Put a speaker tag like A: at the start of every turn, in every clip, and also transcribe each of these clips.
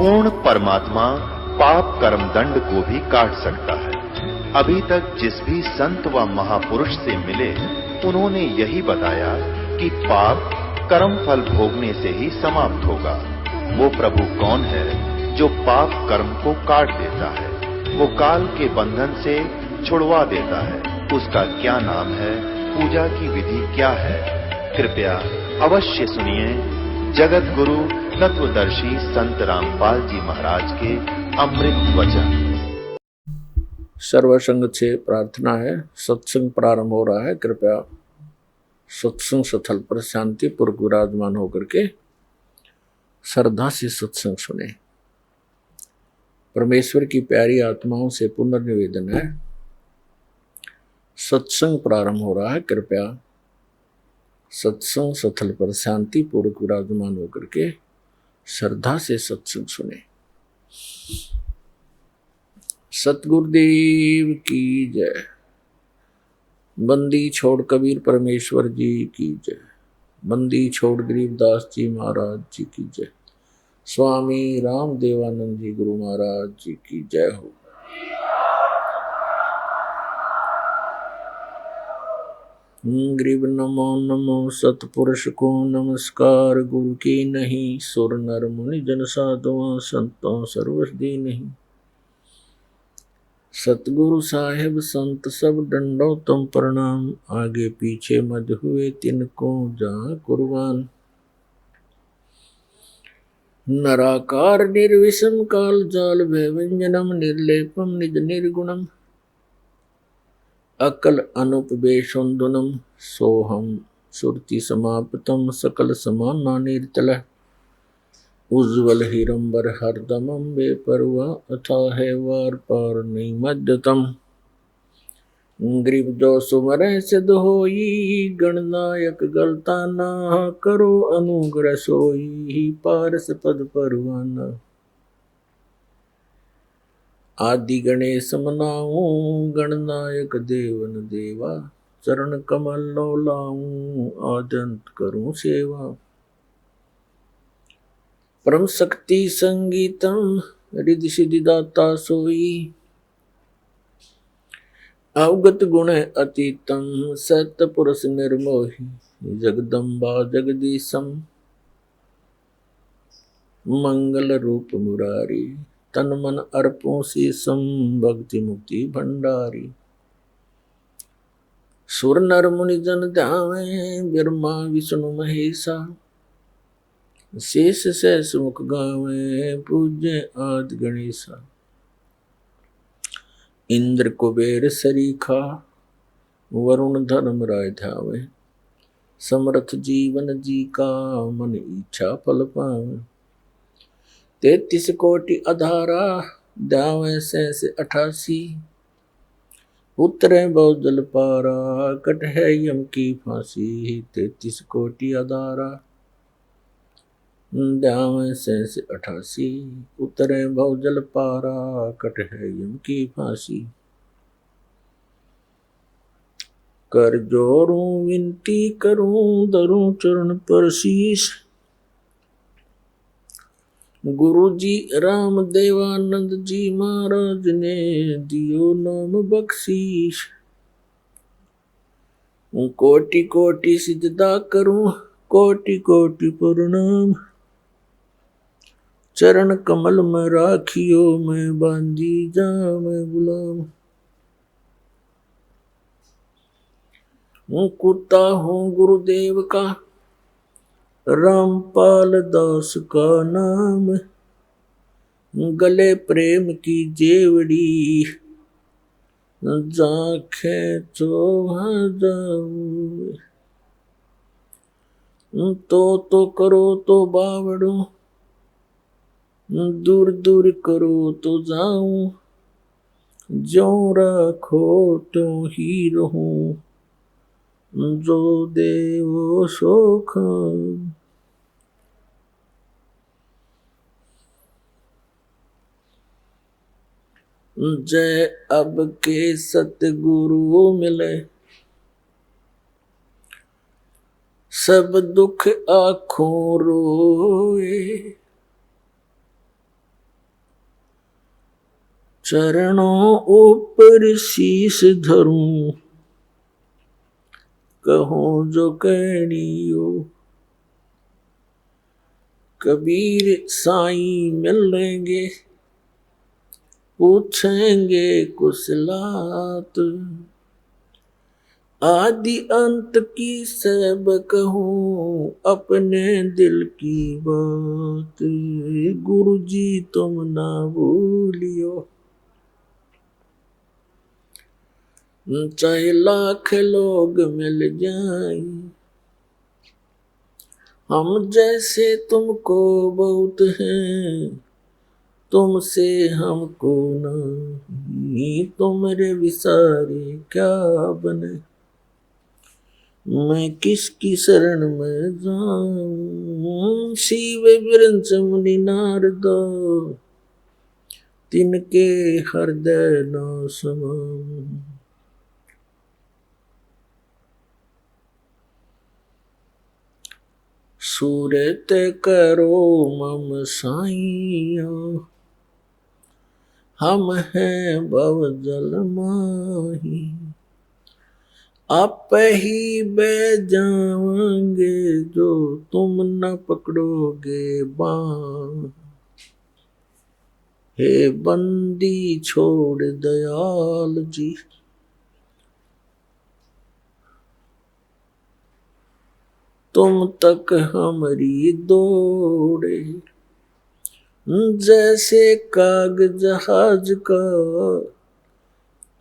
A: पूर्ण परमात्मा पाप कर्म दंड को भी काट सकता है। अभी तक जिस भी संत व महापुरुष से मिले, उन्होंने यही बताया कि पाप कर्म फल भोगने से ही समाप्त होगा। वो प्रभु कौन है जो पाप कर्म को काट देता है? वो काल के बंधन से छुड़वा देता है। उसका क्या नाम है? पूजा की विधि क्या है? कृपया अवश्य सुनिए जगत गुरु तत्वदर्शी संत रामपाल जी महाराज के अमृत वचन।
B: सर्वसंग से प्रार्थना है। सत्संग प्रारंभ हो रहा है। कृपया सत्संग स्थल पर शांति पूर्वक विराजमान होकर के श्रद्धा से सत्संग सुने। परमेश्वर की प्यारी आत्माओं से पुनर्निवेदन है, सत्संग प्रारंभ हो रहा है। कृपया सत्संग स्थल पर शांति पूर्वक विराजमान होकर के श्रद्धा से सत्संग सुने। सतगुरुदेव की जय। बंदी छोड़ कबीर परमेश्वर जी की जय। बंदी छोड़ गरीबदास जी महाराज जी की जय। स्वामी राम देवानंद जी गुरु महाराज जी की जय हो। गरीब नमो नमो सतपुरुष को नमस्कार। गुरु की नहीं सुर नर मुनि जन साधुआ संतों सर्वसदी नहीं। सतगुरु साहेब संत सब डंडो तुम प्रणाम। आगे पीछे मत हुए तिनको जहाँ कुर्बान। नराकार निर्विषम काल जाल भय व्यंजनम निर्लेपम निज निर्गुणम। अकल अनुपवेशोन्दुनम सोहम सुरति समाप्तम सकल समाना निर्तल। उज्ज्वल हिरंबर हरदमम बेपरवा अथा है वार पार नहीं मध्यतम। गरीब जो सुमरे सिद्ध होई गणनायक गलता ना। करो अनुग्रह सोई पारस पद परवाना। आदि गणेश मनाऊं गणनायक देवन देवा। चरण कमल लो लाऊं आद्यंत करूं सेवा। परम शक्ति संगीतम रिद्धि सिद्धि दाता सोई। अवगत गुण अतीतम सत्य पुरुष निर्मोही। जगदम्बा जगदीशम मंगल रूप मुरारी। तन मन अर्पों शीसम भक्ति मुक्ति भंडारी। सुर नर मुनि जन ध्यावे ब्रह्मा विष्णु महेशा। शेष सहस मुख गावे पूज्य आदि गणेशा। इंद्र कुबेर सरीखा वरुण धर्म राय ध्यावे। समर्थ जीवन जी का मन इच्छा फल पावे। 33 कोटि अधारा ध्यावे सहस 88। उतरे बहुत जल पारा कट है यम की फांसी। 33 कोटि अधारा ध्यावे सहस 88। उतरे बहुत जल पारा कट है यम की फांसी। कर जोड़ूं विनती करूं धरूं चरण पर शीश। गुरु जी राम देवानंद जी महाराज ने दियो नाम बख्शीश। कोटि कोटि सिजदा करूं कोटि कोटि प्रणाम। चरण कमल में राखियो मैं बांधी जाम गुलाम। कुत्ता हूँ गुरुदेव का रामपाल दास का नाम। गले प्रेम की जेवड़ी जाखे चोभा जाऊं। तो करो तो बावड़ो दूर दूर करो तो जाऊं। ज्यों राखो त्यों ही रहूं जो देवो सो खाऊं। जय अब के सतगुरु मिले सब दुख आँखों रोए। चरणों ऊपर शीश धरूं, कहूं जो कहनियो। कबीर साईं मिलेंगे, पूछेंगे कुशलात, आदि अंत की सब कहूं, अपने दिल की बात। गुरु जी तुम ना भूलियो, चाहे लाख लोग मिल जाएं, हम जैसे तुमको बहुत हैं, तुमसे हमको नहीं। तुमरे विसारे क्या बने, मैं किसकी शरण में जाऊं। शिव विरंच मुनि नारद, तिनके हृदय न समाऊं। सूरत करो मम साइया, हम हैं भव जल माही। आप ही बह जाओगे जो तुम न पकड़ोगे बाँ। हे बंदी छोड़ दयाल जी, तुम तक हमारी दौड़े। जैसे काग जहाज का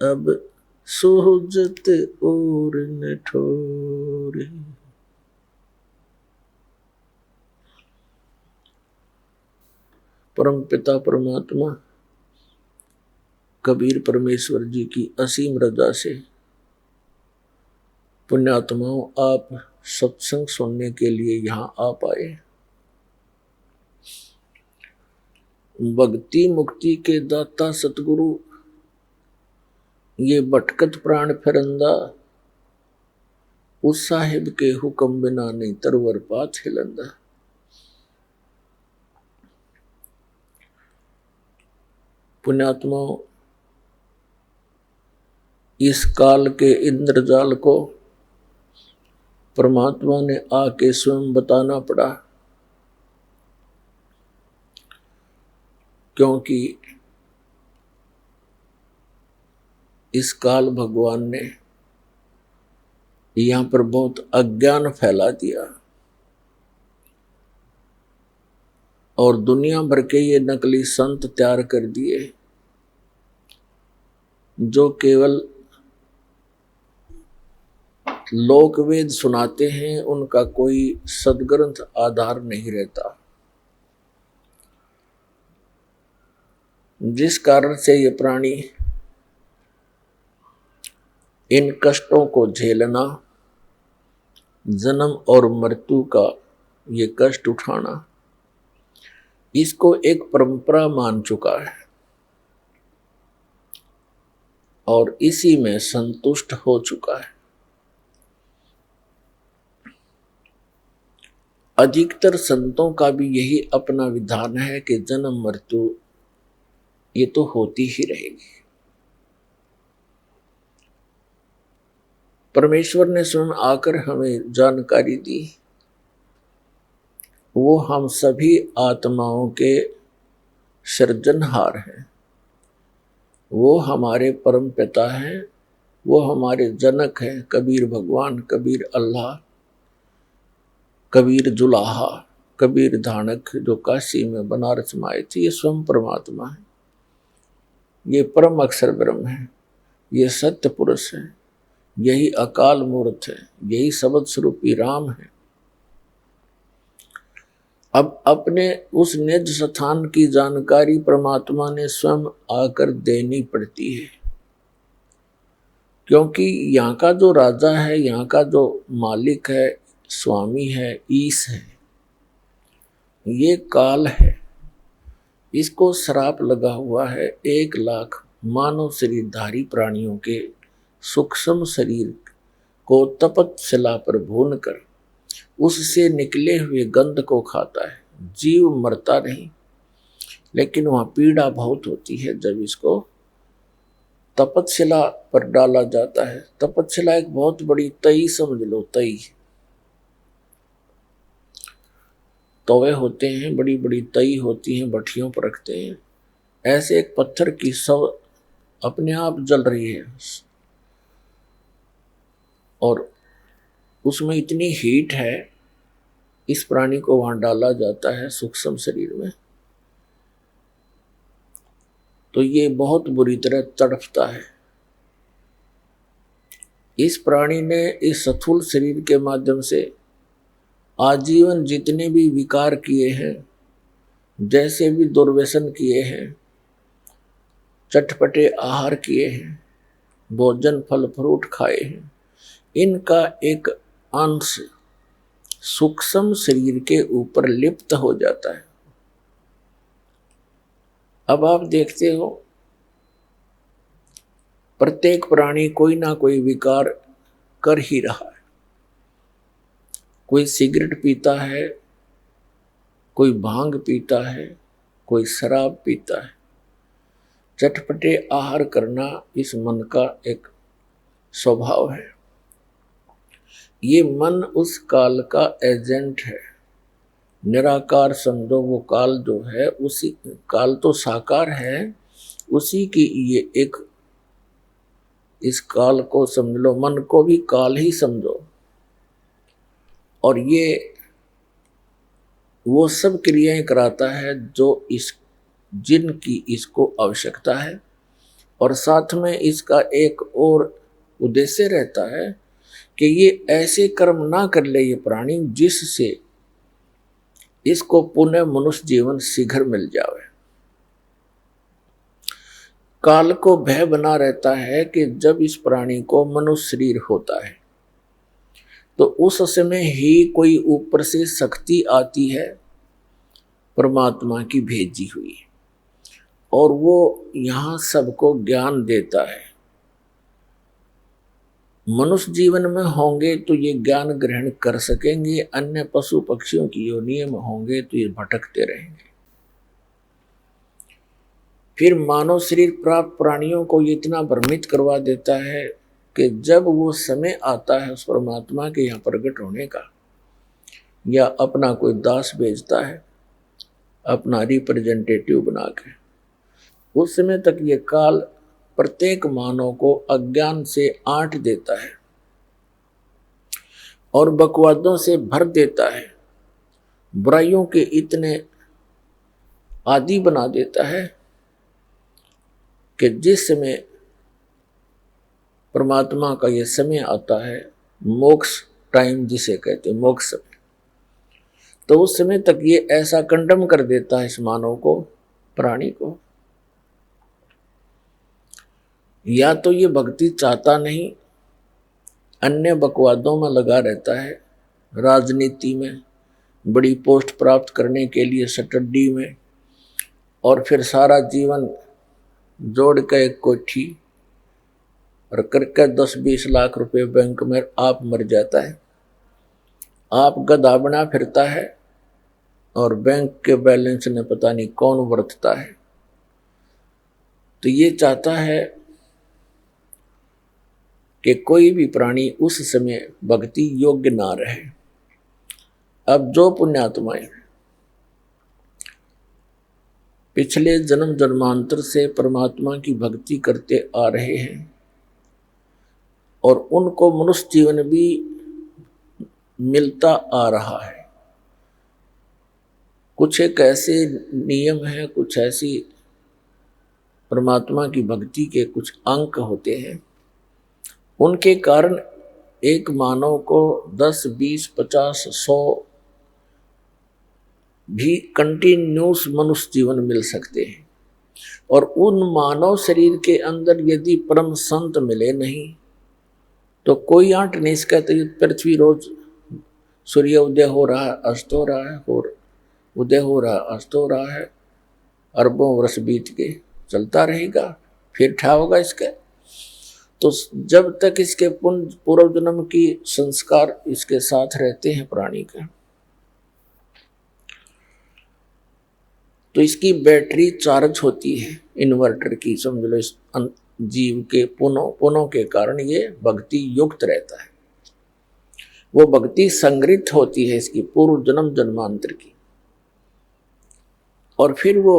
B: अब सोहजत और न ठोरे। परम पिता परमात्मा कबीर परमेश्वर जी की असीम रजा से पुण्यात्माओं आप सत्संग सुनने के लिए यहाँ आ पाए। भक्ति मुक्ति के दाता सतगुरु ये भटकत प्राण फिरंदा, उस साहिब के हुक्म बिना नहीं तरवर पात हिलंदा। पुण्यात्माओं इस काल के इंद्रजाल को परमात्मा ने आके स्वयं बताना पड़ा, क्योंकि इस काल भगवान ने यहां पर बहुत अज्ञान फैला दिया और दुनिया भर के ये नकली संत तैयार कर दिए जो केवल लोक वेद सुनाते हैं, उनका कोई सदग्रंथ आधार नहीं रहता। जिस कारण से ये प्राणी इन कष्टों को झेलना, जन्म और मृत्यु का ये कष्ट उठाना, इसको एक परंपरा मान चुका है और इसी में संतुष्ट हो चुका है। अधिकतर संतों का भी यही अपना विधान है कि जन्म मृत्यु ये तो होती ही रहेगी। परमेश्वर ने स्वयं आकर हमें जानकारी दी, वो हम सभी आत्माओं के सृजनहार हैं, वो हमारे परम पिता हैं, वो हमारे जनक हैं। कबीर भगवान, कबीर अल्लाह, कबीर जुलाहा, कबीर धानक जो काशी में बनारस में आए थे, ये स्वयं परमात्मा है। ये परम अक्षर ब्रह्म है, ये सत्य पुरुष है, यही अकाल मूर्त है, यही शब्द स्वरूपी राम है। अब अपने उस निज स्थान की जानकारी परमात्मा ने स्वयं आकर देनी पड़ती है, क्योंकि यहाँ का जो राजा है, यहाँ का जो मालिक है, स्वामी है, ईश है, ये काल है। इसको श्राप लगा हुआ है 1 लाख मानव शरीरधारी प्राणियों के सूक्ष्म शरीर को तपत शिला पर भून कर उससे निकले हुए गंध को खाता है। जीव मरता नहीं, लेकिन वहाँ पीड़ा बहुत होती है जब इसको तपतशिला पर डाला जाता है। तपतशिला एक बहुत बड़ी तई समझ लो, तई। तवे होते हैं, बड़ी बड़ी तई होती हैं, भट्टियों पर रखते हैं। ऐसे एक पत्थर की शव अपने आप जल रही है और उसमें इतनी हीट है, इस प्राणी को वहां डाला जाता है सूक्ष्म शरीर में, तो ये बहुत बुरी तरह तड़पता है। इस प्राणी ने इस स्थूल शरीर के माध्यम से आजीवन जितने भी विकार किए हैं, जैसे भी दुर्व्यसन किए हैं, चटपटे आहार किए हैं, भोजन फल फ्रूट खाए हैं, इनका एक अंश सूक्ष्म शरीर के ऊपर लिप्त हो जाता है। अब आप देखते हो प्रत्येक प्राणी कोई ना कोई विकार कर ही रहा है। कोई सिगरेट पीता है, कोई भांग पीता है, कोई शराब पीता है। चटपटे आहार करना इस मन का एक स्वभाव है। ये मन उस काल का एजेंट है। निराकार समझो, वो काल जो है, उसी काल तो साकार है, उसी की ये एक, इस काल को समझ लो, मन को भी काल ही समझो। और ये वो सब क्रियाएं कराता है जो जिनकी इसको आवश्यकता है, और साथ में इसका एक और उद्देश्य रहता है कि ये ऐसे कर्म ना कर ले ये प्राणी जिससे इसको पुनः मनुष्य जीवन शीघ्र मिल जाए। काल को भय बना रहता है कि जब इस प्राणी को मनुष्य शरीर होता है तो उस समय ही कोई ऊपर से शक्ति आती है, परमात्मा की भेजी हुई, और वो यहाँ सबको ज्ञान देता है। मनुष्य जीवन में होंगे तो ये ज्ञान ग्रहण कर सकेंगे, अन्य पशु पक्षियों की योनि में होंगे तो ये भटकते रहेंगे। फिर मानव शरीर प्राप्त प्राणियों को ये इतना भ्रमित करवा देता है कि जब वो समय आता है उस परमात्मा के यहाँ प्रकट होने का, या अपना कोई दास भेजता है अपना रिप्रेजेंटेटिव बना के, उस समय तक ये काल प्रत्येक मानव को अज्ञान से आंट देता है और बकवादों से भर देता है, बुराइयों के इतने आदी बना देता है कि जिस समय परमात्मा का ये समय आता है, मोक्ष टाइम जिसे कहते हैं, मोक्ष समय, तो उस समय तक ये ऐसा कंडम कर देता है इस मानव को, प्राणी को। या तो ये भक्ति चाहता नहीं, अन्य बकवादों में लगा रहता है, राजनीति में, बड़ी पोस्ट प्राप्त करने के लिए स्टडी में, और फिर सारा जीवन जोड़ के एक कोठी और करके 10-20 लाख रुपए बैंक में आप मर जाता है। आप गधा बना फिरता है और बैंक के बैलेंस ने पता नहीं कौन बरतता है। तो ये चाहता है कि कोई भी प्राणी उस समय भक्ति योग्य ना रहे। अब जो पुण्यात्माएं पिछले जन्म जन्मांतर से परमात्मा की भक्ति करते आ रहे हैं और उनको मनुष्य जीवन भी मिलता आ रहा है, कुछ एक ऐसे नियम हैं, कुछ ऐसी परमात्मा की भक्ति के कुछ अंक होते हैं, उनके कारण एक मानव को 10, 20, 50, 100 भी कंटिन्यूस मनुष्य जीवन मिल सकते हैं। और उन मानव शरीर के अंदर यदि परम संत मिले नहीं तो कोई आंट नहीं सकता। पृथ्वी रोज सूर्य उदय हो रहा है, अस्त हो रहा है, और उदय हो रहा है, अस्त हो रहा है, अरबों वर्ष बीत के चलता रहेगा, फिर ठा होगा इसका। तो जब तक इसके पूर्व जन्म की संस्कार इसके साथ रहते हैं प्राणी का, तो इसकी बैटरी चार्ज होती है इन्वर्टर की, समझ लो, इस जीव के पुनों के कारण ये भक्ति युक्त रहता है। वो भक्ति संग्रहित होती है इसकी पूर्व जन्म जन्मांतर की, और फिर वो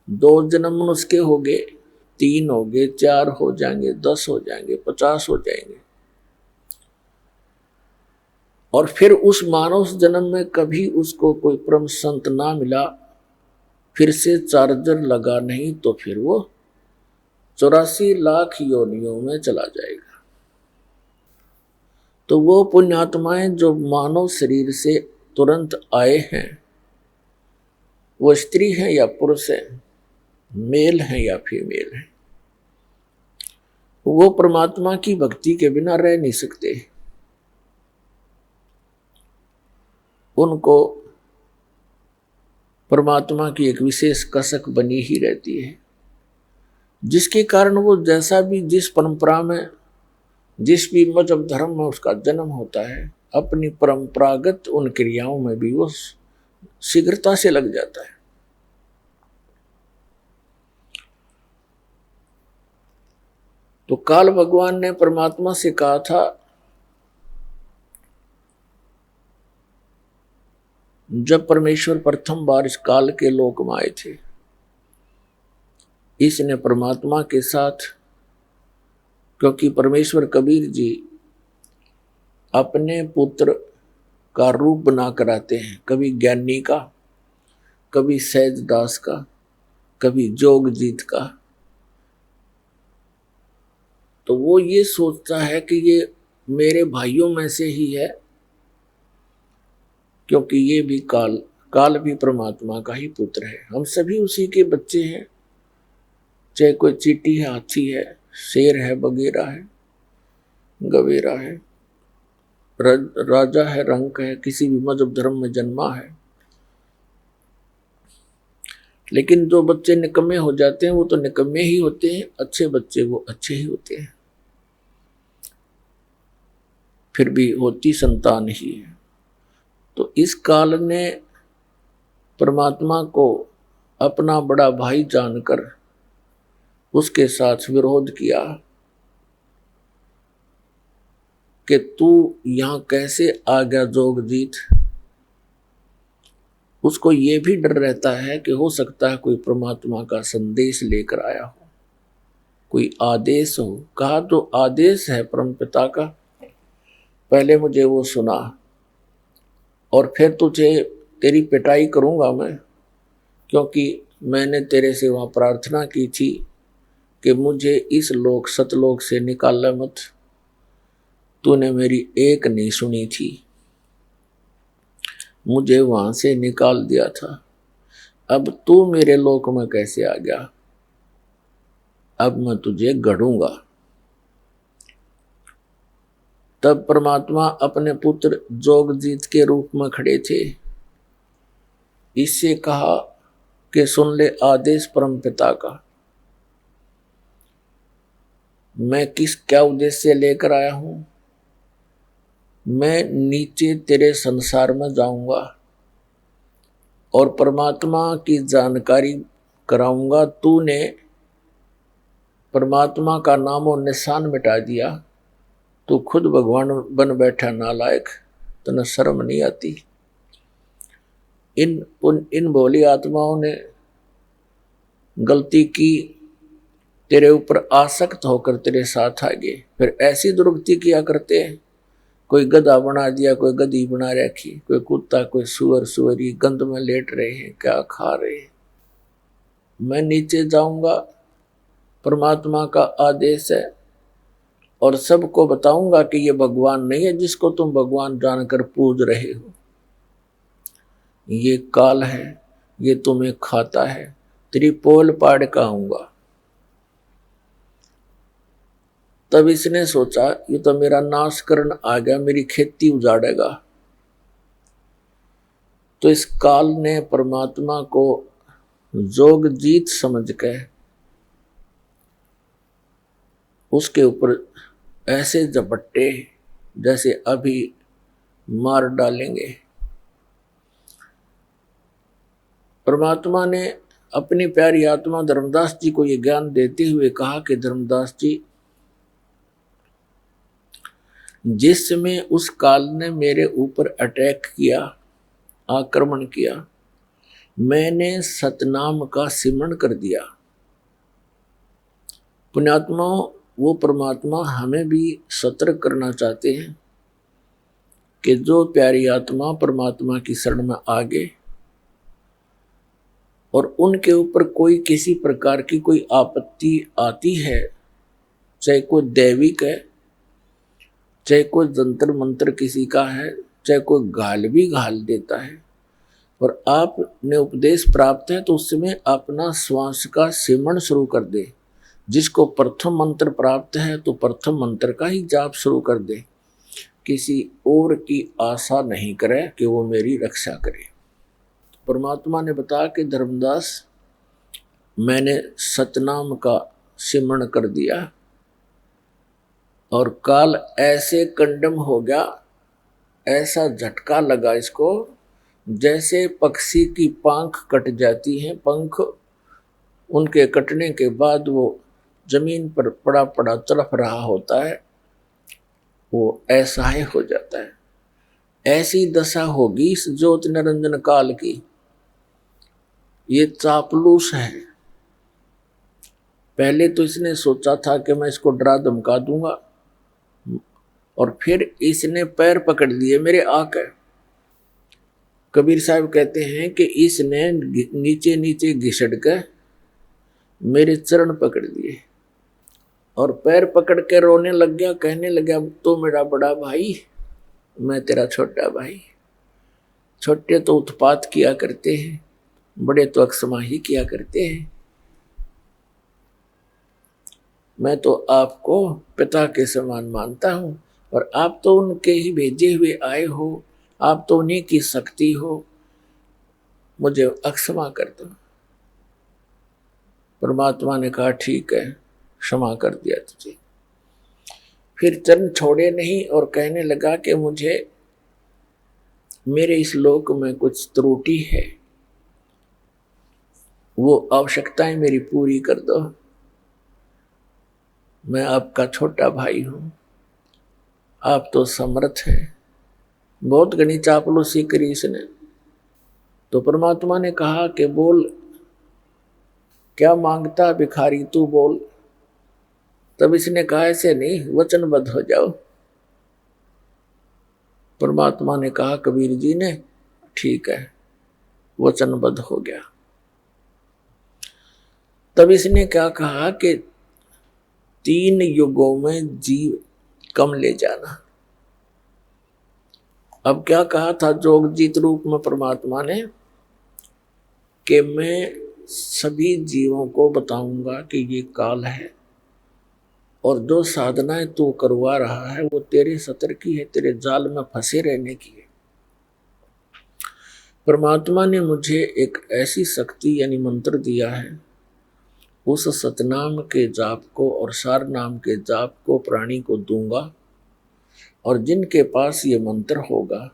B: 2 जन्म उसके हो गए, 3 हो गए, 4 हो जाएंगे, 10 हो जाएंगे, 50 हो जाएंगे, और फिर उस मानव जन्म में कभी उसको कोई परम संत ना मिला, फिर से चार्जर लगा नहीं, तो फिर वो 84 लाख योनियों में चला जाएगा। तो वो पुण्यात्माएं जो मानव शरीर से तुरंत आए हैं, वो स्त्री हैं या पुरुष हैं, मेल हैं या फीमेल हैं, वो परमात्मा की भक्ति के बिना रह नहीं सकते। उनको परमात्मा की एक विशेष कसक बनी ही रहती है, जिसके कारण वो जैसा भी जिस परंपरा में जिस भी मजहब धर्म में उसका जन्म होता है, अपनी परंपरागत उन क्रियाओं में भी वो शीघ्रता से लग जाता है। तो काल भगवान ने परमात्मा से कहा था, जब परमेश्वर प्रथम बार इस काल के लोक में आए थे, इसने परमात्मा के साथ, क्योंकि परमेश्वर कबीर जी अपने पुत्र का रूप बना कर आते हैं, कभी ज्ञानी का, कभी सहजदास का, कभी जोगजीत का, तो वो ये सोचता है कि ये मेरे भाइयों में से ही है, क्योंकि ये भी काल भी परमात्मा का ही पुत्र है। हम सभी उसी के बच्चे हैं, चाहे कोई चींटी है, हाथी है, शेर है, बगेरा है, गवेरा है, राजा है, रंक है, किसी भी मजहब धर्म में जन्मा है। लेकिन जो बच्चे निकम्मे हो जाते हैं वो तो निकम्मे ही होते हैं, अच्छे बच्चे वो अच्छे ही होते हैं, फिर भी होती संतान ही है। तो इस काल ने परमात्मा को अपना बड़ा भाई जानकर उसके साथ विरोध किया कि तू यहां कैसे आ गया जोगजीत। उसको ये भी डर रहता है कि हो सकता है कोई परमात्मा का संदेश लेकर आया हो, कोई आदेश हो। कहा तो आदेश है परमपिता का, पहले मुझे वो सुना और फिर तुझे तेरी पिटाई करूंगा मैं, क्योंकि मैंने तेरे से वहां प्रार्थना की थी कि मुझे इस लोक सतलोक से निकाल मत। तूने मेरी एक नहीं सुनी थी, मुझे वहां से निकाल दिया था। अब तू मेरे लोक में कैसे आ गया? अब मैं तुझे गढ़ूंगा। तब परमात्मा अपने पुत्र जोगजीत के रूप में खड़े थे। इससे कहा कि सुन ले आदेश परम पिता का, मैं क्या उद्देश्य लेकर आया हूं। मैं नीचे तेरे संसार में जाऊंगा और परमात्मा की जानकारी कराऊंगा। तूने परमात्मा का नाम और निशान मिटा दिया, तू खुद भगवान बन बैठा नालायक, तने शर्म नहीं आती। इन भोली आत्माओं ने गलती की, तेरे ऊपर आसक्त होकर तेरे साथ आ गए, फिर ऐसी दुर्गति किया करते हैं। कोई गधा बना दिया, कोई गधी बना रखी, कोई कुत्ता, कोई सुअर, सुअरी गंद में लेट रहे हैं, क्या खा रहे हैं। मैं नीचे जाऊंगा, परमात्मा का आदेश है, और सबको बताऊंगा कि ये भगवान नहीं है जिसको तुम भगवान जानकर पूज रहे हो। ये काल है, ये तुम्हें खाता है, तेरी पोल पाड़ का आऊंगा। तब इसने सोचा ये तो मेरा नाश करने आ गया, मेरी खेती उजाड़ेगा। तो इस काल ने परमात्मा को जोगजीत समझ के उसके ऊपर ऐसे झपट्टे जैसे अभी मार डालेंगे। परमात्मा ने अपनी प्यारी आत्मा धर्मदास जी को ये ज्ञान देते हुए कहा कि धर्मदास जी, जिस समय उस काल ने मेरे ऊपर अटैक किया, आक्रमण किया, मैंने सतनाम का सिमरण कर दिया। पुण्यात्मा, वो परमात्मा हमें भी सतर्क करना चाहते हैं कि जो प्यारी आत्मा परमात्मा की शरण में आ गए और उनके ऊपर कोई किसी प्रकार की कोई आपत्ति आती है, चाहे कोई दैविक है, चाहे कोई जंतर मंत्र किसी का है, चाहे कोई घाल भी घाल देता है, और आपने उपदेश प्राप्त है तो उस समय अपना श्वास का सिमरण शुरू कर दे। जिसको प्रथम मंत्र प्राप्त है तो प्रथम मंत्र का ही जाप शुरू कर दे, किसी और की आशा नहीं करे कि वो मेरी रक्षा करे। परमात्मा ने बताया कि धर्मदास, मैंने सतनाम का सिमरण कर दिया और काल ऐसे कंडम हो गया, ऐसा झटका लगा इसको जैसे पक्षी की पंख कट जाती हैं, पंख उनके कटने के बाद वो जमीन पर पड़ा पड़ा तड़प रहा होता है, वो ऐसा ही हो जाता है। ऐसी दशा होगी इस ज्योति निरंजन काल की। ये चापलूस है। पहले तो इसने सोचा था कि मैं इसको डरा धमका दूंगा, और फिर इसने पैर पकड़ लिए मेरे आकर। कबीर साहब कहते हैं कि इसने नीचे नीचे घिसट कर मेरे चरण पकड़ लिए और पैर पकड़ के रोने लग गया, कहने लगा, तो मेरा बड़ा भाई, मैं तेरा छोटा भाई। छोटे तो उत्पात किया करते हैं, बड़े तो अक्षमाही किया करते हैं। मैं तो आपको पिता के समान मानता हूं, और आप तो उनके ही भेजे हुए आए हो, आप तो उन्हीं की शक्ति हो, मुझे अक्षमा कर दो। परमात्मा ने कहा, ठीक है, क्षमा कर दिया तुझे। फिर चरण छोड़े नहीं और कहने लगा कि मुझे मेरे इस लोक में कुछ त्रुटि है, वो आवश्यकताएं मेरी पूरी कर दो। मैं आपका छोटा भाई हूं, आप तो समर्थ हैं। बहुत घनी चापलूसी करी इसने। तो परमात्मा ने कहा कि बोल, क्या मांगता भिखारी, तू बोल। तब इसने कहा, ऐसे नहीं, वचनबद्ध हो जाओ। परमात्मा ने कहा कबीर जी ने, ठीक है, वचनबद्ध हो गया। तब इसने क्या कहा कि 3 युगों में जीव कम ले जाना। अब क्या कहा था जोगजीत रूप में परमात्मा ने कि मैं सभी जीवों को बताऊंगा कि ये काल है, और जो साधनाएं तू करवा रहा है वो तेरे सतर की है, तेरे जाल में फंसे रहने की है। परमात्मा ने मुझे एक ऐसी शक्ति यानी मंत्र दिया है, उस सतनाम के जाप को और सार नाम के जाप को प्राणी को दूंगा, और जिनके पास ये मंत्र होगा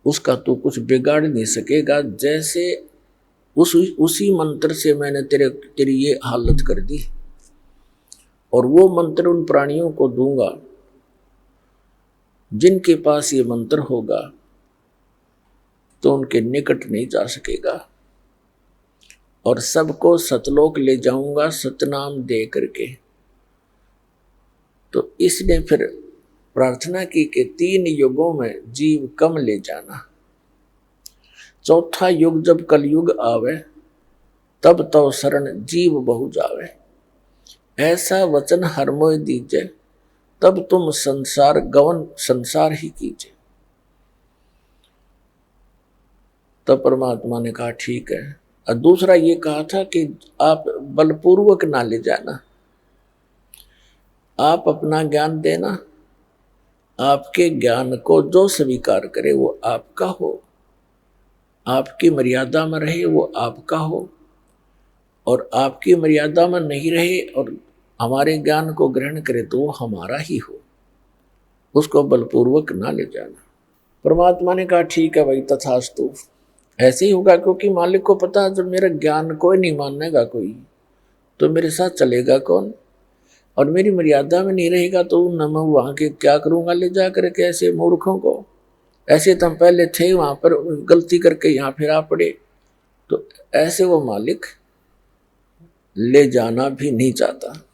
B: उसका तू कुछ बिगाड़ नहीं सकेगा। जैसे उसी मंत्र से मैंने तेरी ये हालत कर दी, और वो मंत्र उन प्राणियों को दूंगा जिनके पास ये मंत्र होगा, तो उनके निकट नहीं जा सकेगा, और सबको सतलोक ले जाऊंगा सतनाम दे करके। तो इसने फिर प्रार्थना की कि 3 युगों में जीव कम ले जाना। चौथा युग जब कलयुग आवे, तब तो शरण जीव बहु जावे। ऐसा वचन हर मोय दीजे, तब तुम संसार गवन संसार ही कीजिए। तब परमात्मा ने कहा, ठीक है। और दूसरा ये कहा था कि आप बलपूर्वक ना ले जाना, आप अपना ज्ञान देना, आपके ज्ञान को जो स्वीकार करे वो आपका हो, आपकी मर्यादा में रहे वो आपका हो, और आपकी मर्यादा में नहीं रहे और हमारे ज्ञान को ग्रहण करे तो वो हमारा ही हो, उसको बलपूर्वक ना ले जाना। परमात्मा ने कहा, ठीक है भाई, तथास्तु। ऐसे ही होगा, क्योंकि मालिक को पता है जब मेरा ज्ञान कोई नहीं मानेगा कोई, तो मेरे साथ चलेगा कौन, और मेरी मर्यादा में नहीं रहेगा तो न मैं वहां के क्या करूंगा ले जा करके ऐसे मूर्खों को। ऐसे तो हम पहले थे वहां पर, गलती करके यहाँ फिर आ पड़े, तो ऐसे वो मालिक ले जाना भी नहीं चाहता।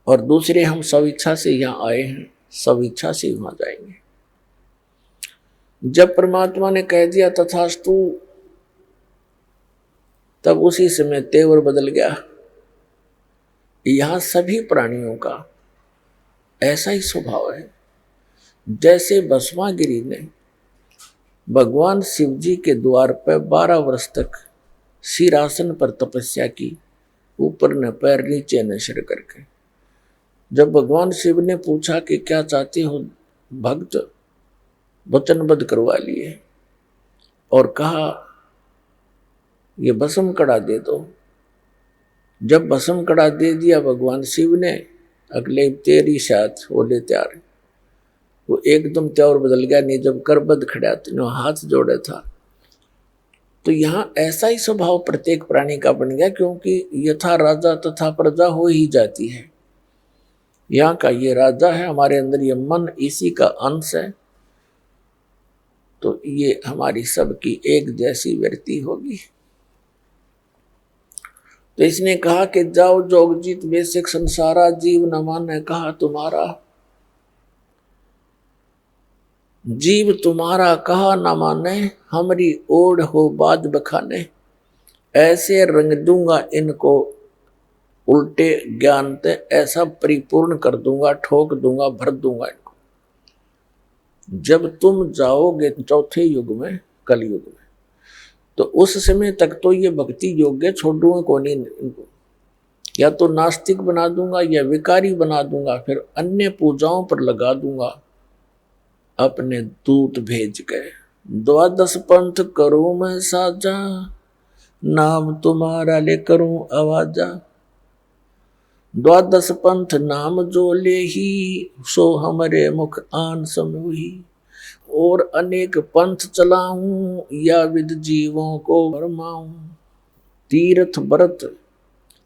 B: और दूसरे हम सब इच्छा से यहाँ आए हैं, सब इच्छा से वहां जाएंगे। जब परमात्मा ने कह दिया तथास्तु, तब उसी समय तेवर बदल गया। यहां सभी प्राणियों का ऐसा ही स्वभाव है। जैसे भस्मागिरी ने भगवान शिव जी के द्वार पर 12 वर्ष तक सिरासन पर तपस्या की, ऊपर न पैर नीचे न सिर करके। जब भगवान शिव ने पूछा कि क्या चाहते हो भक्त, वचनबद्ध करवा लिए और कहा ये भस्म कड़ा दे दो। जब भस्म कड़ा दे दिया भगवान शिव ने, अगले तेरी साथ बोले तैयार, वो एकदम त्योर बदल गया। नहीं जब करबद्ध खड़ा तो हाथ जोड़े था। तो यहाँ ऐसा ही स्वभाव प्रत्येक प्राणी का बन गया, क्योंकि यथा राजा तथा प्रजा हो ही जाती है। यहाँ का ये राजा है, हमारे अंदर ये मन इसी का अंश है, तो ये हमारी सबकी एक जैसी वृत्ति होगी। तो इसने कहा कि जाओ जोगजीत बेसिक संसारा, जीव न माने कहा तुम्हारा। जीव तुम्हारा कहा न माने, हमारी ओढ़ हो बाद बखाने। ऐसे रंग दूंगा इनको उल्टे ज्ञान ते, ऐसा परिपूर्ण कर दूंगा, ठोक दूंगा, भर दूंगा इनको। जब तुम जाओगे चौथे युग में, कल युग में, तो उस समय तक तो ये भक्ति योग्य छोड़ूंगा कौन ही इनको, या तो नास्तिक बना दूंगा या विकारी बना दूंगा, फिर अन्य पूजाओं पर लगा दूंगा अपने दूत भेज गए। 12 पंथ करूं मैं साजा, नाम तुम्हारा ले करूं आवाजा। 12 पंथ नाम जो ले ही, सो हमरे मुख आन समूही। और अनेक पंथ चलाऊं, या विद जीवों को भरमाऊं। तीर्थ व्रत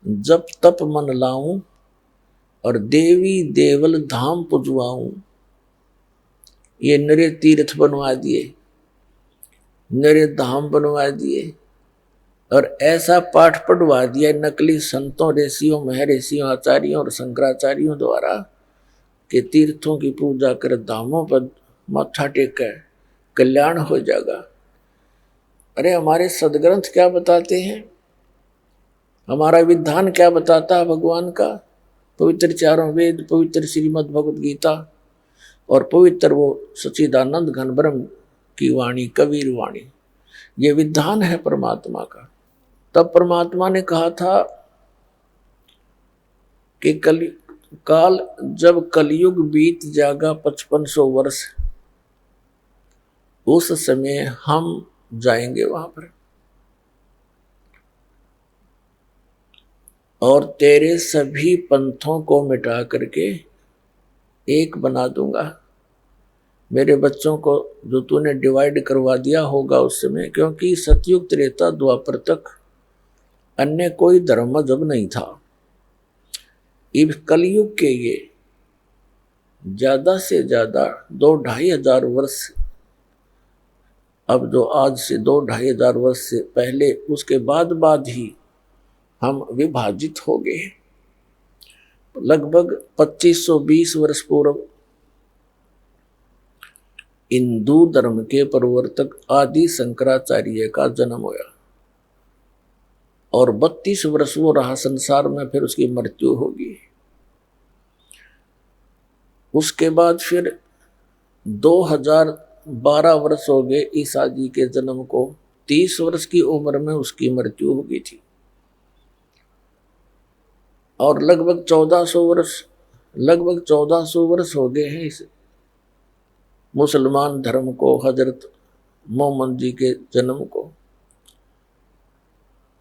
B: जप तप मन लाऊं, और देवी देवल धाम पुजवाऊं। ये नरे तीर्थ बनवा दिए, नरे धाम बनवा दिए, और ऐसा पाठ पढ़वा दिया नकली संतों, ऋषियों, महर्षियों, आचार्यों और शंकराचार्यों द्वारा कि तीर्थों की पूजा कर, धामों पर माथा टेक कर कल्याण हो जाएगा। अरे हमारे सदग्रंथ क्या बताते हैं, हमारा विधान क्या बताता है भगवान का? पवित्र चारों वेद, पवित्र श्रीमद् भगवद गीता, और पवित्र वो सच्चिदानंद घन ब्रह्म की वाणी, कबीर वाणी, ये विधान है परमात्मा का। तब परमात्मा ने कहा था कि काल जब कलयुग बीत जाएगा 5500 वर्ष, उस समय हम जाएंगे वहां पर, और तेरे सभी पंथों को मिटा करके एक बना दूंगा। मेरे बच्चों को जो तूने डिवाइड करवा दिया होगा उस समय, क्योंकि सतयुग त्रेता द्वापर तक अन्य कोई धर्म मजहब नहीं था। इस कलयुग के ये ज्यादा से ज्यादा 2-2,500 वर्ष, अब जो आज से 2-2,500 वर्ष से पहले, उसके बाद ही हम विभाजित हो गए। लगभग 2520 वर्ष पूर्व हिंदू धर्म के प्रवर्तक आदि शंकराचार्य का जन्म हुआ, और 32 वर्ष वो रहा संसार में, फिर उसकी मृत्यु होगी। उसके बाद फिर 2012 वर्ष हो गए ईसा जी के जन्म को। 30 वर्ष की उम्र में उसकी मृत्यु हो गई थी, और लगभग 1400 वर्ष हो गए हैं इस मुसलमान धर्म को, हजरत मोहम्मद जी के जन्म को।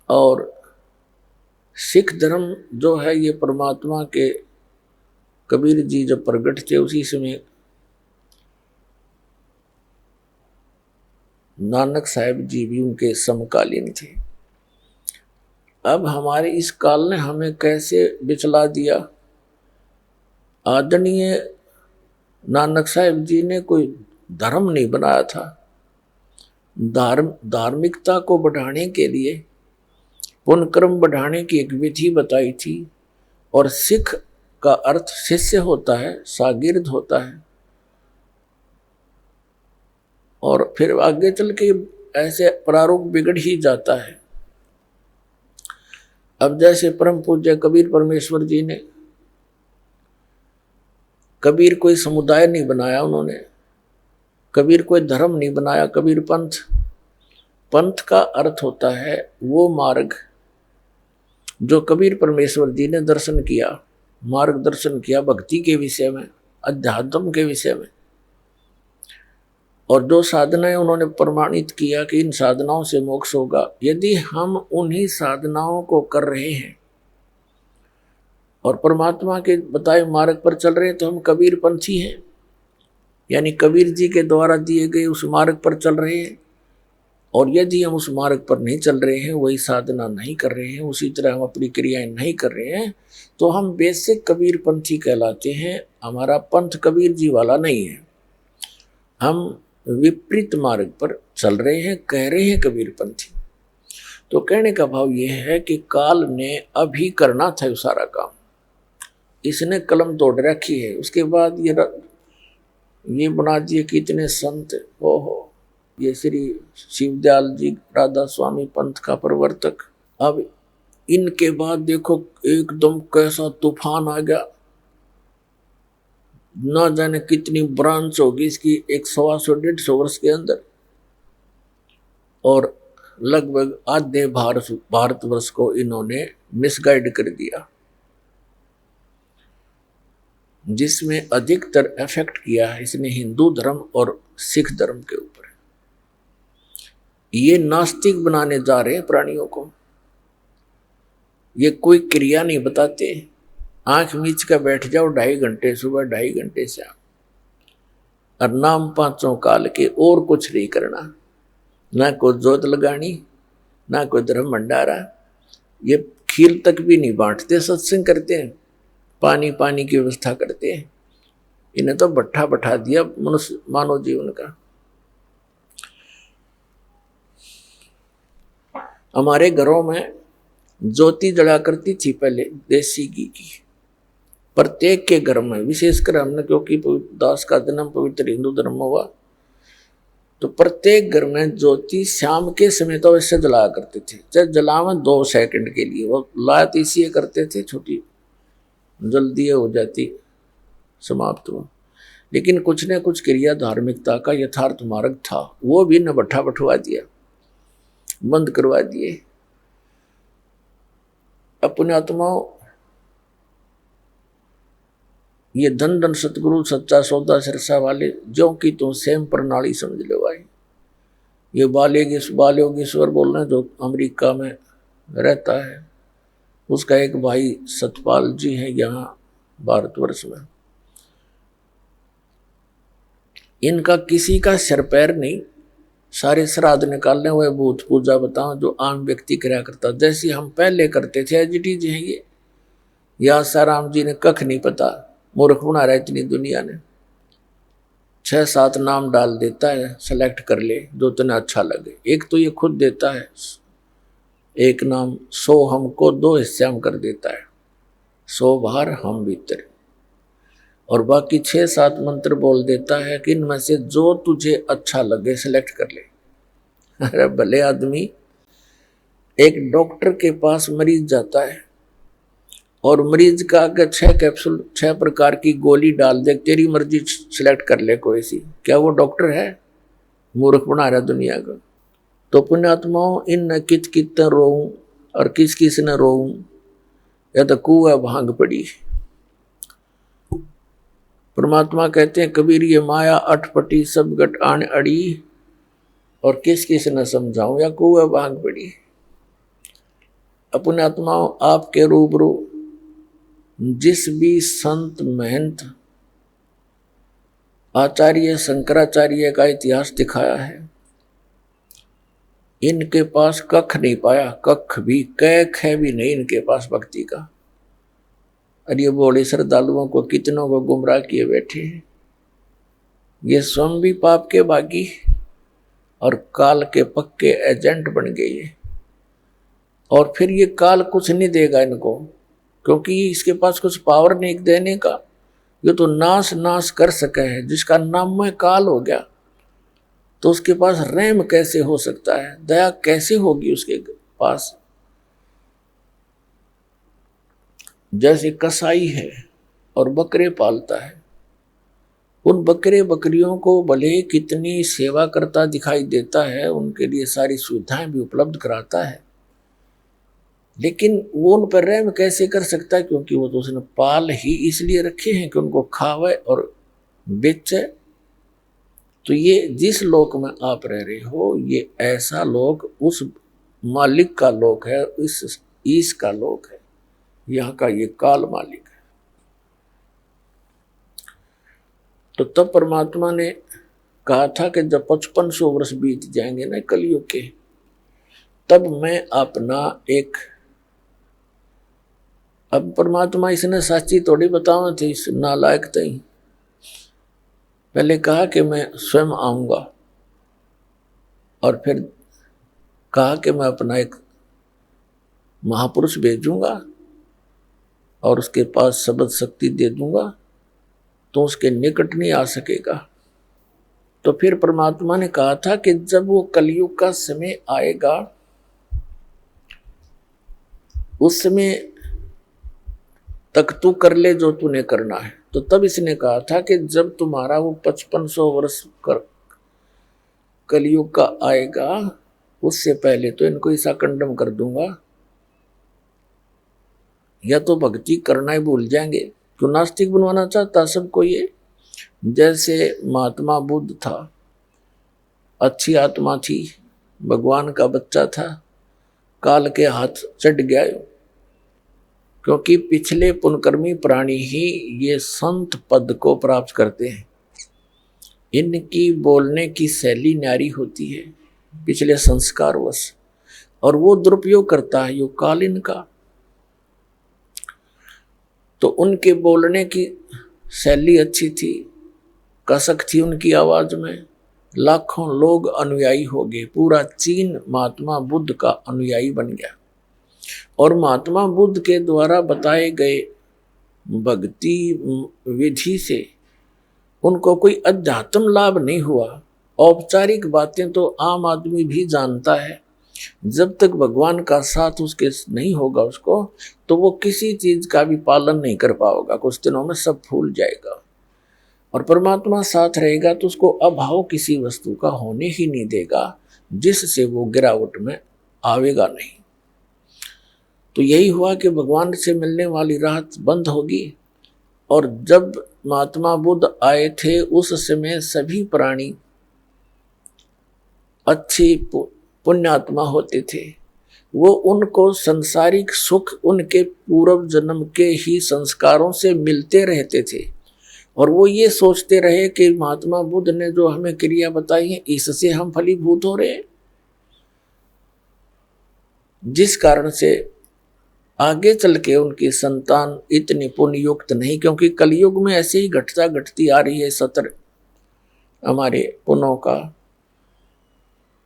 B: और सिख धर्म जो है, ये परमात्मा के कबीर जी जब प्रकट थे उसी समय नानक साहब जी भी उनके समकालीन थे। अब हमारे इस काल ने हमें कैसे बिचला दिया। आदरणीय नानक साहब जी ने कोई धर्म नहीं बनाया था। धार्मिकता को बढ़ाने के लिए, पुण्य कर्म बढ़ाने की एक विधि बताई थी। और सिख का अर्थ शिष्य होता है, शागिर्द होता है। और फिर आगे चल के ऐसे प्रारूप बिगड़ ही जाता है। अब जैसे परम पूज्य कबीर परमेश्वर जी ने, कबीर कोई समुदाय नहीं बनाया उन्होंने, कबीर कोई धर्म नहीं बनाया, कबीर पंथ। पंथ का अर्थ होता है वो मार्ग जो कबीर परमेश्वर जी ने दर्शन किया, मार्गदर्शन किया भक्ति के विषय में, अध्यात्म के विषय में। और जो साधनाएं उन्होंने प्रमाणित किया कि इन साधनाओं से मोक्ष होगा। यदि हम उन्हीं साधनाओं को कर रहे हैं और परमात्मा के बताए मार्ग पर चल रहे हैं तो हम कबीर पंथी हैं, यानी कबीर जी के द्वारा दिए गए उस मार्ग पर चल रहे हैं। और यदि हम उस मार्ग पर नहीं चल रहे हैं, वही साधना नहीं कर रहे हैं, उसी तरह हम अपनी क्रियाएं नहीं कर रहे हैं, तो हम बेसिक कबीर पंथी कहलाते हैं। हमारा पंथ कबीर जी वाला नहीं है, हम विपरीत मार्ग पर चल रहे हैं, कह रहे हैं कबीर पंथी। तो कहने का भाव यह है कि काल ने अभी करना था वो सारा काम, इसने कलम तोड़ रखी है। उसके बाद ये बना दिए कि इतने संत, ओहो, ये श्री शिवदयाल जी राधा स्वामी पंथ का प्रवर्तक। अब इनके बाद देखो एकदम कैसा तूफान आ गया, ना जाने कितनी ब्रांच होगी इसकी, 100-150 वर्ष के अंदर। और लगभग आधे भारतवर्ष को इन्होंने मिसगाइड कर दिया, जिसमें अधिकतर इफेक्ट किया है इसने हिंदू धर्म और सिख धर्म के ऊपर। ये नास्तिक बनाने जा रहे हैं प्राणियों को। ये कोई क्रिया नहीं बताते, आंख मीच कर बैठ जाओ 2.5 घंटे सुबह, 2.5 घंटे शाम, और नाम 5 काल के, और कुछ नहीं करना, ना कोई जोत लगानी, ना कोई धर्म भंडारा। ये खीर तक भी नहीं बांटते, सत्संग करते हैं, पानी की व्यवस्था करते हैं। इन्हें तो भट्ठा बैठा दिया मनुष्य मानव जीवन का। हमारे घरों में ज्योति जला करती थी पहले देसी घी की, प्रत्येक के घर में, विशेषकर हमने, क्योंकि दास का जन्म पवित्र हिंदू धर्म में हुआ, तो प्रत्येक घर में ज्योति शाम के समय तो वैसे जलाया करते थे, चाहे जलावे 2 सेकंड के लिए। वो लात इसलिए करते थे, छोटी जल्दी हो जाती, समाप्त हो। लेकिन कुछ न कुछ क्रिया धार्मिकता का यथार्थ मार्ग था, वो भी न भट्ठा बैठवा दिया, बंद करवा दिए। अपने आत्माओं, ये धन धन सतगुरु सच्चा सौदा सिरसा वाले, जो कि तुम सेम प्रणाली समझ लो भाई। ये बालयोगेश्वर बोल रहे हैं, जो अमेरिका में रहता है, उसका एक भाई सतपाल जी है यहाँ भारतवर्ष में। इनका किसी का सिर पैर नहीं, सारे श्राद्ध निकालने हुए, भूत पूजा बताओ जो आम व्यक्ति कराया करता, जैसे हम पहले करते थे, एजिटीज हैं ये। या साराम जी ने कख नहीं पता, मूर्ख बना रहा है इतनी दुनिया ने। 6-7 नाम डाल देता है, सेलेक्ट कर ले जो तुम्हें अच्छा लगे। एक तो ये खुद देता है एक नाम, 100 हमको 2 हिस्से हम कर देता है, 100 बाहर हम भीतर, और बाकी 6-7 मंत्र बोल देता है कि इनमें से जो तुझे अच्छा लगे सेलेक्ट कर ले। अरे भले आदमी, एक डॉक्टर के पास मरीज जाता है और मरीज का अगर 6 कैप्सूल 6 प्रकार की गोली डाल दे, तेरी मर्जी सिलेक्ट कर ले कोई सी, क्या वो डॉक्टर है? मूर्ख बना रहा दुनिया का। तो पुण्यात्माओं, इन कित कित रोऊं और किस किस न रोऊं, या तो कुआ भांग पड़ी। परमात्मा कहते हैं कबीर ये माया अटपटी सब गट आन अड़ी, और किस किस न समझाऊं, या कुआ भांग पड़ी। अपने आत्माओं, आपके रूबरू जिस भी संत महंत आचार्य शंकराचार्य का इतिहास दिखाया है, इनके पास कख नहीं पाया, कख भी कैख है भी नहीं इनके पास भक्ति का। और ये बोले श्रद्धालुओं को कितनों को गुमराह किए बैठे हैं। ये स्वयं भी पाप के बागी और काल के पक्के एजेंट बन गए। और फिर ये काल कुछ नहीं देगा इनको, क्योंकि इसके पास कुछ पावर नहीं देने का। ये तो नाश कर सके है। जिसका नाम में काल हो गया तो उसके पास रहम कैसे हो सकता है, दया कैसे होगी उसके पास। जैसे कसाई है और बकरे पालता है, उन बकरे बकरियों को भले कितनी सेवा करता दिखाई देता है, उनके लिए सारी सुविधाएं भी उपलब्ध कराता है, लेकिन वो उन पर रहम कैसे कर सकता है, क्योंकि वो तो उसने पाल ही इसलिए रखे हैं कि उनको खावे और बेचे। तो ये जिस लोक में आप रह रहे हो, ये ऐसा लोक उस मालिक का लोक है, इस ईश का लोक है, यहाँ का ये काल मालिक है। तो तब परमात्मा ने कहा था कि जब 5500 वर्ष बीत जाएंगे ना कलयुग के, तब मैं अपना एक, अब परमात्मा इसने साची थोड़ी बताना थी, इस नालायक थी। पहले कहा कि मैं स्वयं आऊंगा, और फिर कहा कि मैं अपना एक महापुरुष भेजूंगा और उसके पास शब्द शक्ति दे दूंगा, तो उसके निकट नहीं आ सकेगा। तो फिर परमात्मा ने कहा था कि जब वो कलयुग का समय आएगा, उस समय तक तू कर ले जो तूने करना है। तो तब इसने कहा था कि जब तुम्हारा वो 5500 वर्ष कलयुग का आएगा, उससे पहले तो इनको ऐसा कंडम कर दूंगा, या तो भक्ति करना ही भूल जाएंगे। क्यों नास्तिक बनवाना चाहता सबको ये। जैसे महात्मा बुद्ध था, अच्छी आत्मा थी, भगवान का बच्चा था, काल के हाथ चढ़ गया, क्योंकि पिछले पुण्यकर्मी प्राणी ही ये संत पद को प्राप्त करते हैं। इनकी बोलने की शैली न्यारी होती है पिछले संस्कारवश, और वो दुरुपयोग करता है यो काल इनका। तो उनके बोलने की शैली अच्छी थी, कसक थी उनकी आवाज में, लाखों लोग अनुयायी हो गए। पूरा चीन महात्मा बुद्ध का अनुयायी बन गया। और महात्मा बुद्ध के द्वारा बताए गए भक्ति विधि से उनको कोई अध्यात्म लाभ नहीं हुआ। औपचारिक बातें तो आम आदमी भी जानता है, जब तक भगवान का साथ उसके नहीं होगा उसको, तो वो किसी चीज का भी पालन नहीं कर पाएगा। कुछ दिनों में सब भूल जाएगा। और परमात्मा साथ रहेगा तो उसको अभाव किसी वस्तु का होने ही नहीं देगा, जिससे वो गिरावट में आवेगा नहीं। तो यही हुआ कि भगवान से मिलने वाली राहत बंद होगी। और जब महात्मा बुद्ध आए थे, उस समय सभी प्राणी अच्छी पुण्यात्मा होते थे। वो उनको संसारिक सुख उनके पूर्व जन्म के ही संस्कारों से मिलते रहते थे, और वो ये सोचते रहे कि महात्मा बुद्ध ने जो हमें क्रिया बताई है, इससे हम फलीभूत हो रहे हैं, जिस कारण से आगे चल के उनकी संतान इतनी पुण्ययुक्त नहीं। क्योंकि कलयुग में ऐसे ही घटती आ रही है सत्र हमारे पुण्यों का।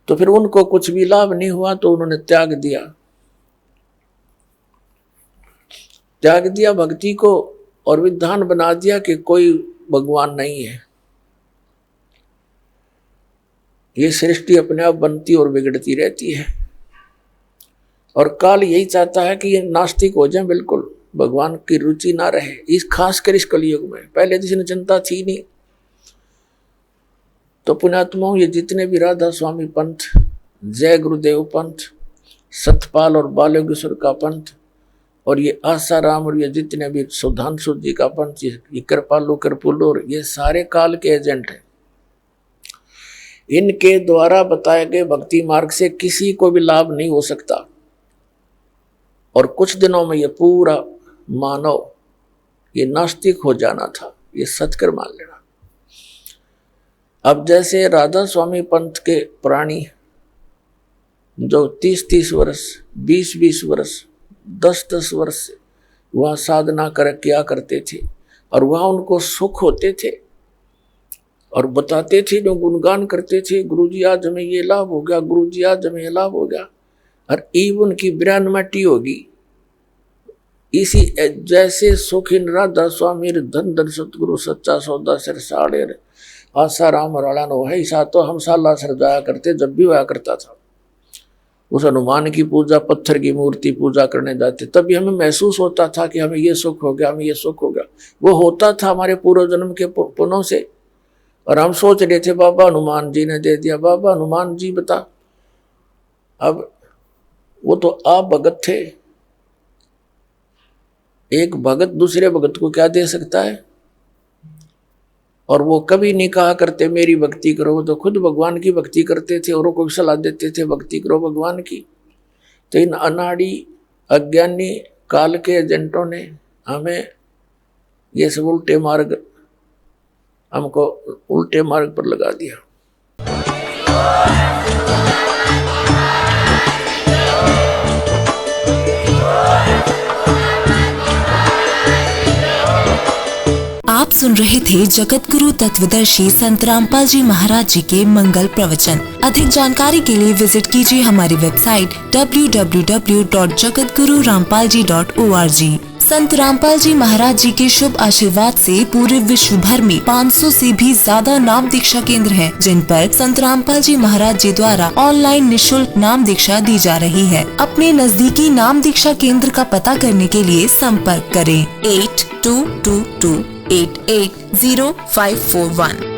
B: तो फिर उनको कुछ भी लाभ नहीं हुआ, तो उन्होंने त्याग दिया भक्ति को, और विधान बना दिया कि कोई भगवान नहीं है। ये सृष्टि अपने आप बनती और बिगड़ती रहती है, और काल यही चाहता है कि ये नास्तिक हो जाए, बिल्कुल भगवान की रुचि ना रहे। इस खासकर इस कलयुग में पहले जिसने चिंता थी नहीं। तो पुण्यात्माओं, ये जितने भी राधा स्वामी पंथ, जय गुरुदेव पंथ, सतपाल और बालयोगेश्वर का पंथ, और ये आसाराम, और ये जितने भी सुधांशु जी का पंथ, ये कृपालु कृपुलु, और ये सारे काल के एजेंट हैं। इनके द्वारा बताए गए भक्ति मार्ग से किसी को भी लाभ नहीं हो सकता। और कुछ दिनों में ये पूरा मानव ये नास्तिक हो जाना था, ये सत्कर मान लेना। अब जैसे राधा स्वामी पंथ के प्राणी जो 30-30 वर्ष, 20-20 वर्ष, 10-10 वर्ष वहाँ साधना कर किया करते थे और वहाँ उनको सुख होते थे और बताते थे, जो गुणगान करते थे, गुरुजी आज हमें ये लाभ हो गया, गुरुजी आज हमें ये लाभ हो गया। और ईब उनकी 92 होगी। इसी जैसे सुखिन राधा स्वामी धन धन सतगुरु सच्चा सौदा सिर साड़े आशा राम राणा नो है सा। तो हम साला सर जाया करते, जब भी हुआ करता था उस हनुमान की पूजा, पत्थर की मूर्ति पूजा करने जाते, तभी हमें महसूस होता था कि हमें ये सुख हो गया, हमें ये सुख हो गया। वो होता था हमारे पूर्व जन्म के पुण्यों से। और हम सोच रहे थे बाबा हनुमान जी ने दे दिया, बाबा हनुमान जी बता। अब वो तो आप भगत थे, एक भगत दूसरे भगत को क्या दे सकता है। और वो कभी नहीं कहा करते मेरी भक्ति करो, वो तो खुद भगवान की भक्ति करते थे, औरों को भी सलाह देते थे भक्ति करो भगवान की। तो इन अनाड़ी अज्ञानी काल के एजेंटों ने हमें ये सब उल्टे मार्ग, हमको उल्टे मार्ग पर लगा दिया।
C: आप सुन रहे थे जगत गुरु तत्वदर्शी संत रामपाल जी महाराज जी के मंगल प्रवचन। अधिक जानकारी के लिए विजिट कीजिए हमारी वेबसाइट www.jagatgururampalji.org। संत रामपाल जी महाराज जी के शुभ आशीर्वाद से पूरे विश्व भर में 500 से भी ज्यादा नाम दीक्षा केंद्र हैं, जिन पर संत रामपाल जी महाराज जी द्वारा ऑनलाइन निशुल्क नाम दीक्षा दी जा रही है। अपने नजदीकी नाम दीक्षा केंद्र का पता करने के लिए संपर्क करें 8222880541।